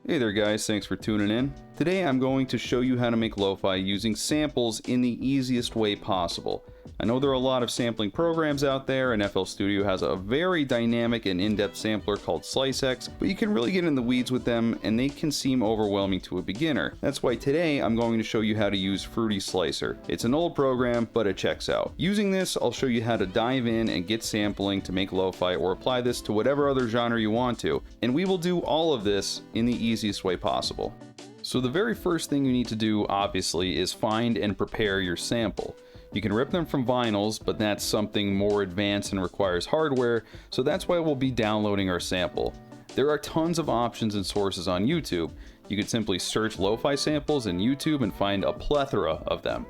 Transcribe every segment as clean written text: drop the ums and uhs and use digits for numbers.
Hey there guys, thanks for tuning in. Today I'm going to show you how to make lo-fi using samples in the easiest way possible. I know there are a lot of sampling programs out there, and FL Studio has a very dynamic and in-depth sampler called SliceX, but you can really get in the weeds with them and they can seem overwhelming to a beginner. That's why today I'm going to show you how to use Fruity Slicer. It's an old program, but it checks out. Using this, I'll show you how to dive in and get sampling to make lo-fi or apply this to whatever other genre you want to, and we will do all of this in the easiest way possible. So the very first thing you need to do, obviously, is find and prepare your sample. You can rip them from vinyls, but that's something more advanced and requires hardware, so that's why we'll be downloading our sample. There are tons of options and sources on YouTube. You could simply search lo-fi samples in YouTube and find a plethora of them.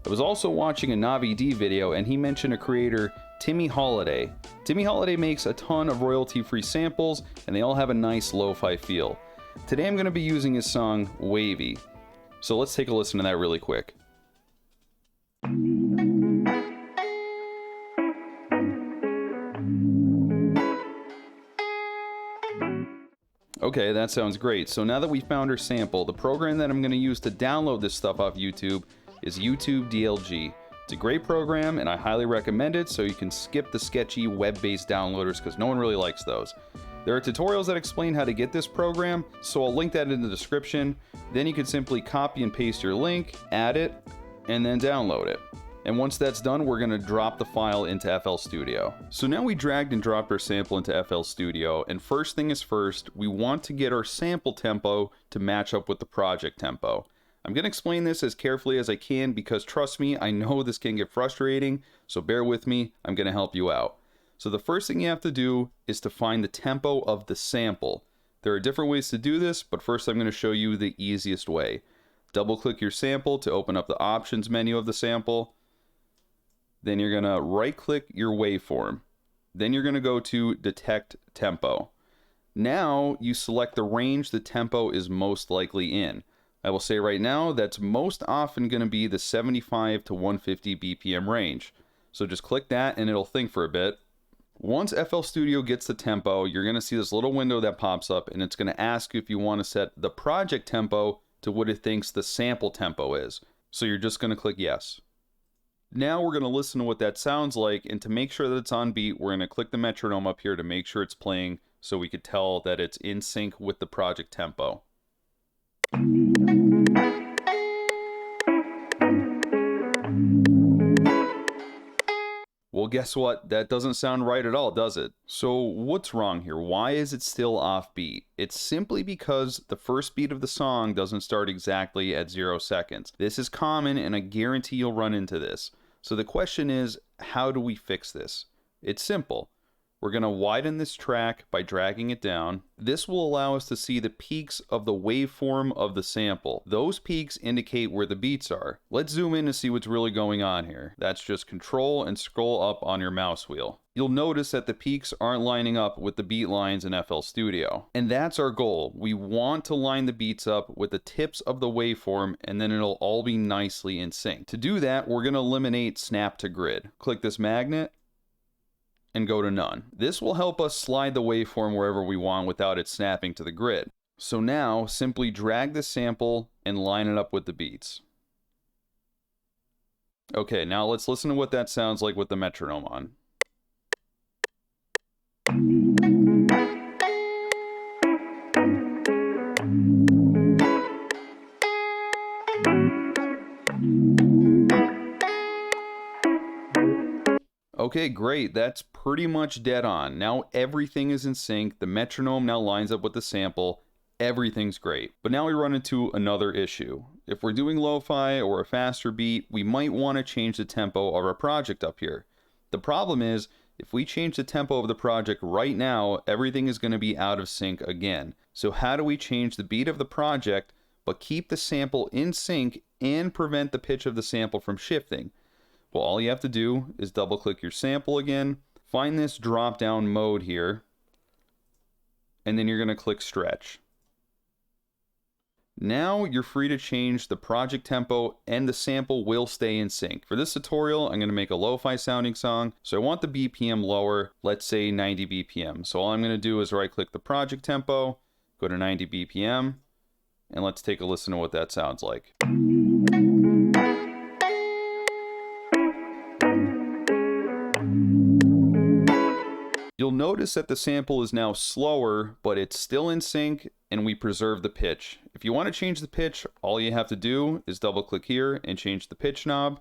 I was also watching a Navi D video and he mentioned a creator, Timmy Holiday. Timmy Holiday makes a ton of royalty-free samples and they all have a nice lo-fi feel. Today I'm going to be using his song, Wavy. So let's take a listen to that really quick. Okay, that sounds great. So now that we found our sample, the program that I'm going to use to download this stuff off YouTube is YouTube DLG. It's a great program and I highly recommend it, so you can skip the sketchy web-based downloaders because no one really likes those. There are tutorials that explain how to get this program, so I'll link that in the description. Then you can simply copy and paste your link, add it, and then download it. And once that's done, we're going to drop the file into FL Studio. So now we dragged and dropped our sample into FL Studio, and first thing is first, we want to get our sample tempo to match up with the project tempo. I'm going to explain this as carefully as I can because trust me, I know this can get frustrating, so bear with me, I'm going to help you out. So the first thing you have to do is to find the tempo of the sample. There are different ways to do this, but first I'm going to show you the easiest way. Double click your sample to open up the options menu of the sample. Then you're going to right click your waveform. Then you're going to go to detect tempo. Now you select the range the tempo is most likely in. I will say right now that's most often going to be the 75 to 150 BPM range. So just click that and it'll think for a bit. Once FL Studio gets the tempo, you're going to see this little window that pops up and it's going to ask you if you want to set the project tempo to what it thinks the sample tempo is. So you're just going to click yes. Now we're going to listen to what that sounds like, and to make sure that it's on beat, we're going to click the metronome up here to make sure it's playing so we could tell that it's in sync with the project tempo. Well, guess what? That doesn't sound right at all, does it? So what's wrong here? Why is it still off beat? It's simply because the first beat of the song doesn't start exactly at 0 seconds. This is common and I guarantee you'll run into this. So the question is, how do we fix this? It's simple. We're going to widen this track by dragging it down. This will allow us to see the peaks of the waveform of the sample. Those peaks indicate where the beats are. Let's zoom in to see what's really going on here. That's just control and scroll up on your mouse wheel. You'll notice that the peaks aren't lining up with the beat lines in FL Studio. And that's our goal. We want to line the beats up with the tips of the waveform and then it'll all be nicely in sync. To do that, we're going to eliminate snap to grid. Click this magnet and go to none. This will help us slide the waveform wherever we want without it snapping to the grid. So now simply drag the sample and line it up with the beats. Okay, now let's listen to what that sounds like with the metronome on. Okay, great. That's pretty much dead on. Now everything is in sync. The metronome now lines up with the sample. Everything's great. But now we run into another issue. If we're doing lo-fi or a faster beat, we might want to change the tempo of our project up here. The problem is, if we change the tempo of the project right now, everything is going to be out of sync again. So how do we change the beat of the project, but keep the sample in sync and prevent the pitch of the sample from shifting? Well, all you have to do is double click your sample again, find this drop down mode here, and then you're going to click stretch. Now you're free to change the project tempo and the sample will stay in sync. For this tutorial, I'm going to make a lo-fi sounding song, so I want the BPM lower, let's say 90 BPM. So all I'm going to do is right click the project tempo, Go to 90 BPM, and let's take a listen to what that sounds like. You'll notice that the sample is now slower, but it's still in sync, and we preserve the pitch. If you want to change the pitch, all you have to do is double click here and change the pitch knob.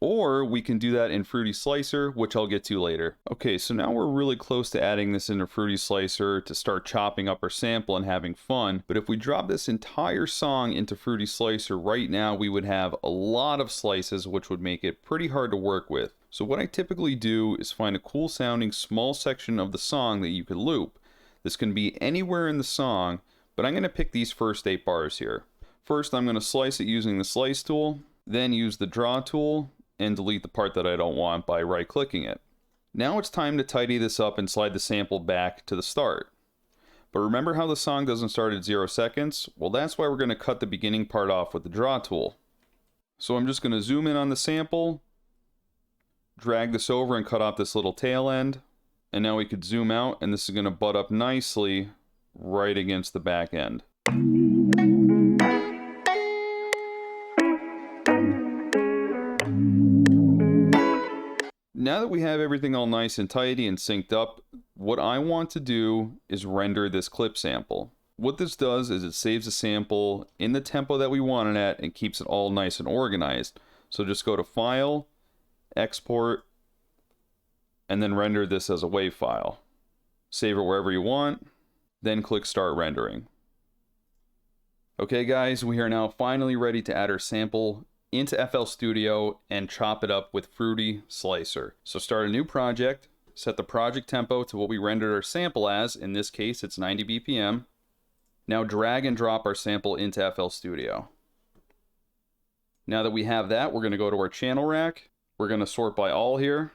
Or we can do that in Fruity Slicer, which I'll get to later. Okay, so now we're really close to adding this into Fruity Slicer to start chopping up our sample and having fun. But if we drop this entire song into Fruity Slicer right now, we would have a lot of slices, which would make it pretty hard to work with. So what I typically do is find a cool sounding small section of the song that you could loop. This can be anywhere in the song, but I'm going to pick these first 8 bars here. First, I'm going to slice it using the slice tool, then use the draw tool, and delete the part that I don't want by right-clicking it. Now it's time to tidy this up and slide the sample back to the start. But remember how the song doesn't start at 0 seconds? Well, that's why we're going to cut the beginning part off with the draw tool. So I'm just going to zoom in on the sample, drag this over and cut off this little tail end, and now we could zoom out, and this is going to butt up nicely right against the back end. Now that we have everything all nice and tidy and synced up, what I want to do is render this clip sample. What this does is it saves the sample in the tempo that we want it at and keeps it all nice and organized. So just go to File, Export, and then render this as a WAV file. Save it wherever you want, then click Start Rendering. Okay guys, we are now finally ready to add our sample into FL Studio and chop it up with Fruity Slicer. So start a new project, set the project tempo to what we rendered our sample as. In this case, it's 90 BPM. Now drag and drop our sample into FL Studio. Now that we have that, we're going to go to our channel rack. We're going to sort by all here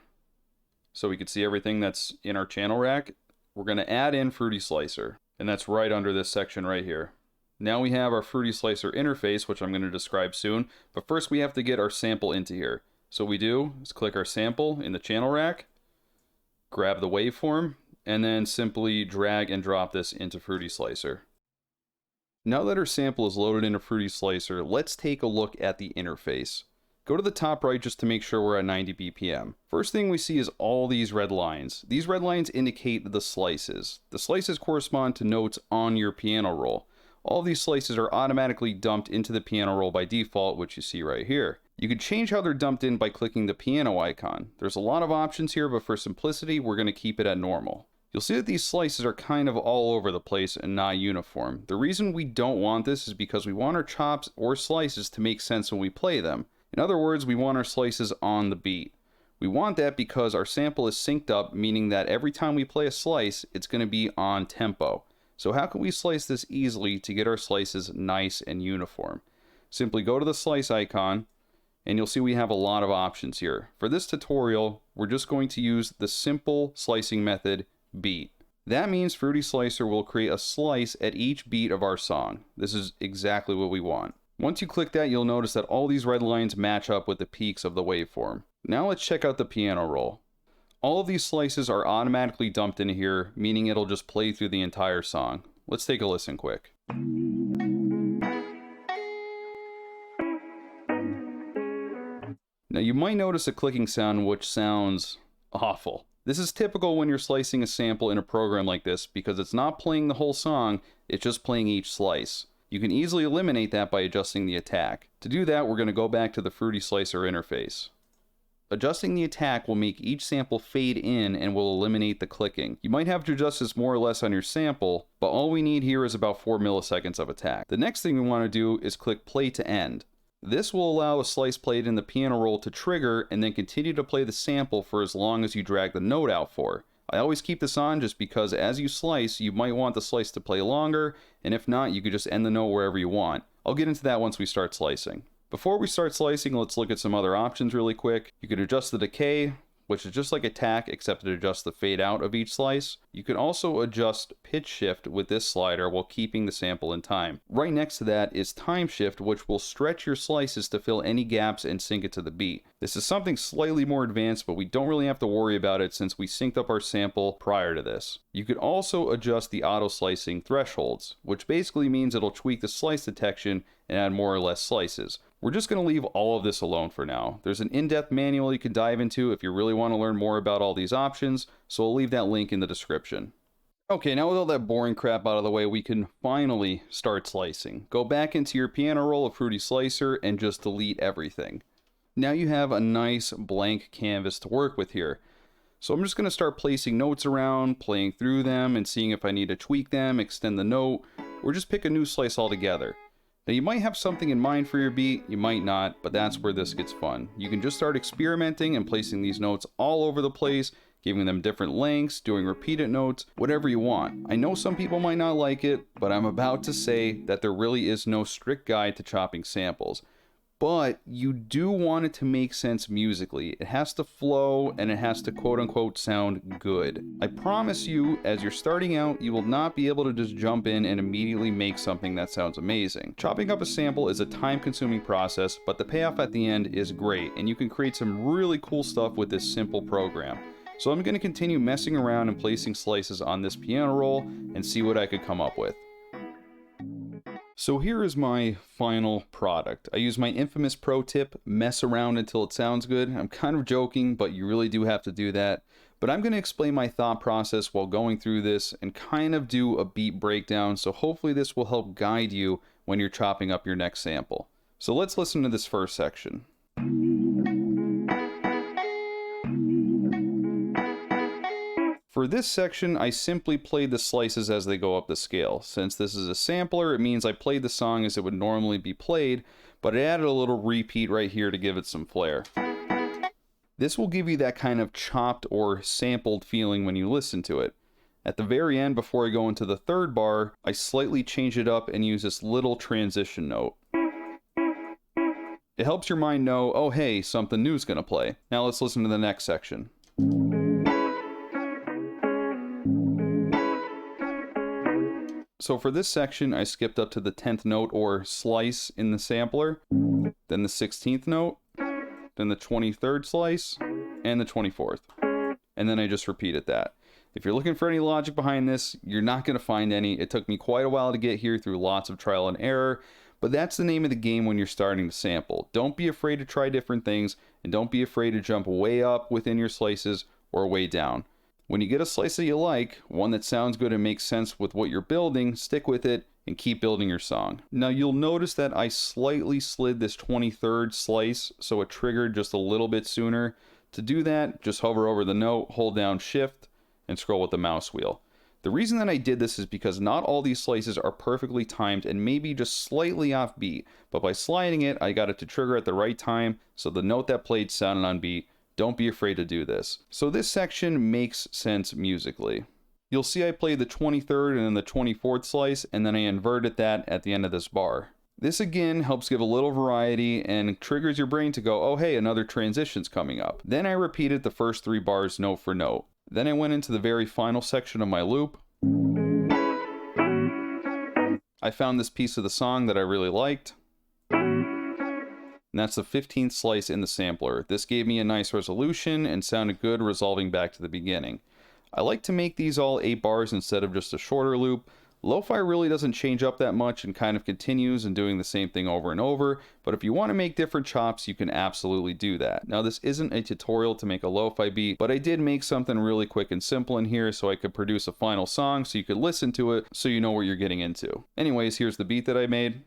so we can see everything that's in our channel rack. We're going to add in Fruity Slicer, and that's right under this section right here. Now we have our Fruity Slicer interface, which I'm going to describe soon, but first we have to get our sample into here. So what we do is click our sample in the channel rack, grab the waveform, and then simply drag and drop this into Fruity Slicer. Now that our sample is loaded into Fruity Slicer, let's take a look at the interface. Go to the top right just to make sure we're at 90 BPM. First thing we see is all these red lines. These red lines indicate the slices. The slices correspond to notes on your piano roll. All these slices are automatically dumped into the piano roll by default, which you see right here. You can change how they're dumped in by clicking the piano icon. There's a lot of options here, but for simplicity, we're going to keep it at normal. You'll see that these slices are kind of all over the place and not uniform. The reason we don't want this is because we want our chops or slices to make sense when we play them. In other words, we want our slices on the beat. We want that because our sample is synced up, meaning that every time we play a slice, it's going to be on tempo. So how can we slice this easily to get our slices nice and uniform? Simply go to the slice icon, and you'll see we have a lot of options here. For this tutorial, we're just going to use the simple slicing method, beat. That means Fruity Slicer will create a slice at each beat of our song. This is exactly what we want. Once you click that, you'll notice that all these red lines match up with the peaks of the waveform. Now let's check out the piano roll. All of these slices are automatically dumped in here, meaning it'll just play through the entire song. Let's take a listen quick. Now you might notice a clicking sound which sounds awful. This is typical when you're slicing a sample in a program like this because it's not playing the whole song, it's just playing each slice. You can easily eliminate that by adjusting the attack. To do that, we're going to go back to the Fruity Slicer interface. Adjusting the attack will make each sample fade in and will eliminate the clicking. You might have to adjust this more or less on your sample, but all we need here is about 4 milliseconds of attack. The next thing we want to do is click play to end. This will allow a slice played in the piano roll to trigger and then continue to play the sample for as long as you drag the note out for. I always keep this on just because as you slice, you might want the slice to play longer, and if not, you could just end the note wherever you want. I'll get into that once we start slicing. Before we start slicing, let's look at some other options really quick. You can adjust the decay, which is just like attack except it adjusts the fade out of each slice. You can also adjust pitch shift with this slider while keeping the sample in time. Right next to that is time shift, which will stretch your slices to fill any gaps and sync it to the beat. This is something slightly more advanced, but we don't really have to worry about it since we synced up our sample prior to this. You could also adjust the auto slicing thresholds, which basically means it'll tweak the slice detection and add more or less slices. We're just going to leave all of this alone for now. There's an in-depth manual you can dive into if you really want to learn more about all these options, so I'll leave that link in the description. Okay, now with all that boring crap out of the way, we can finally start slicing. Go back into your piano roll of Fruity Slicer and just delete everything. Now you have a nice blank canvas to work with here. So I'm just going to start placing notes around, playing through them, and seeing if I need to tweak them, extend the note, or just pick a new slice altogether. Now you might have something in mind for your beat, you might not, but that's where this gets fun. You can just start experimenting and placing these notes all over the place, giving them different lengths, doing repeated notes, whatever you want. I know some people might not like it, but I'm about to say that there really is no strict guide to chopping samples. But you do want it to make sense musically. It has to flow and it has to quote unquote sound good. I promise you, as you're starting out, you will not be able to just jump in and immediately make something that sounds amazing. Chopping up a sample is a time-consuming process, but the payoff at the end is great, and you can create some really cool stuff with this simple program. So I'm going to continue messing around and placing slices on this piano roll and see what I could come up with. So here is my final product. I use my infamous pro tip, mess around until it sounds good. I'm kind of joking, but you really do have to do that. But I'm going to explain my thought process while going through this and kind of do a beat breakdown, so hopefully this will help guide you when you're chopping up your next sample. So let's listen to this first section. For this section, I simply played the slices as they go up the scale. Since this is a sampler, it means I played the song as it would normally be played, but I added a little repeat right here to give it some flair. This will give you that kind of chopped or sampled feeling when you listen to it. At the very end, before I go into the third bar, I slightly change it up and use this little transition note. It helps your mind know, oh hey, something new's gonna play. Now let's listen to the next section. So for this section, I skipped up to the 10th note or slice in the sampler, then the 16th note, then the 23rd slice, and the 24th. And then I just repeated that. If you're looking for any logic behind this, you're not going to find any. It took me quite a while to get here through lots of trial and error, but that's the name of the game when you're starting to sample. Don't be afraid to try different things, and don't be afraid to jump way up within your slices or way down. When you get a slice that you like, one that sounds good and makes sense with what you're building, stick with it and keep building your song. Now you'll notice that I slightly slid this 23rd slice so it triggered just a little bit sooner. To do that, just hover over the note, hold down Shift, and scroll with the mouse wheel. The reason that I did this is because not all these slices are perfectly timed and maybe just slightly off beat, but by sliding it, I got it to trigger at the right time so the note that played sounded on beat. Don't be afraid to do this. So this section makes sense musically. You'll see I played the 23rd and then the 24th slice, and then I inverted that at the end of this bar. This again helps give a little variety and triggers your brain to go, oh hey, another transition's coming up. Then I repeated the first 3 bars note for note. Then I went into the very final section of my loop. I found this piece of the song that I really liked. And that's the 15th slice in the sampler. This gave me a nice resolution and sounded good resolving back to the beginning. I like to make these all 8 bars instead of just a shorter loop. Lo-fi really doesn't change up that much and kind of continues in doing the same thing over and over, but if you want to make different chops, you can absolutely do that. Now this isn't a tutorial to make a lo-fi beat, but I did make something really quick and simple in here so I could produce a final song so you could listen to it so you know what you're getting into. Anyways, here's the beat that I made.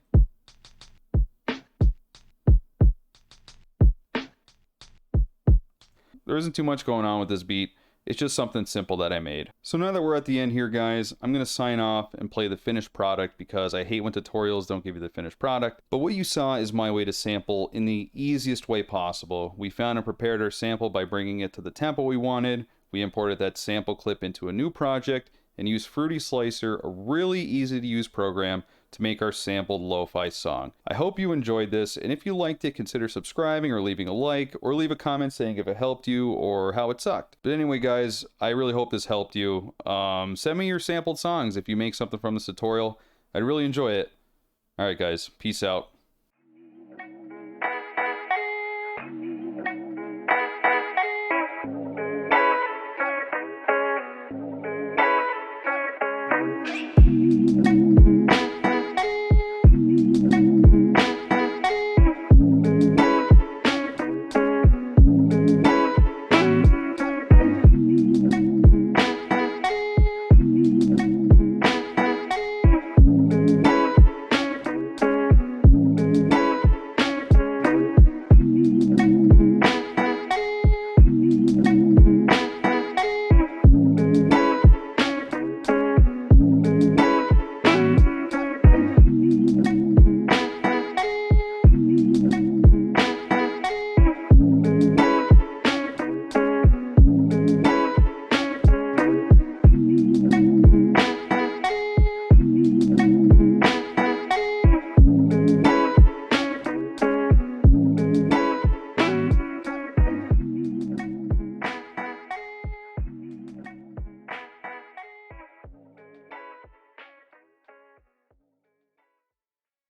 There isn't too much going on with this beat. It's just something simple that I made. So now that we're at the end here, guys, I'm going to sign off and play the finished product because I hate when tutorials don't give you the finished product. But what you saw is my way to sample in the easiest way possible. We found and prepared our sample by bringing it to the tempo we wanted. We imported that sample clip into a new project and used Fruity Slicer, a really easy to use program, to make our sampled lo-fi song. I hope you enjoyed this, and if you liked it, consider subscribing or leaving a like, or leave a comment saying if it helped you or how it sucked. But anyway, guys, I really hope this helped you. Send me your sampled songs if you make something from this tutorial. I'd really enjoy it. Alright guys, peace out.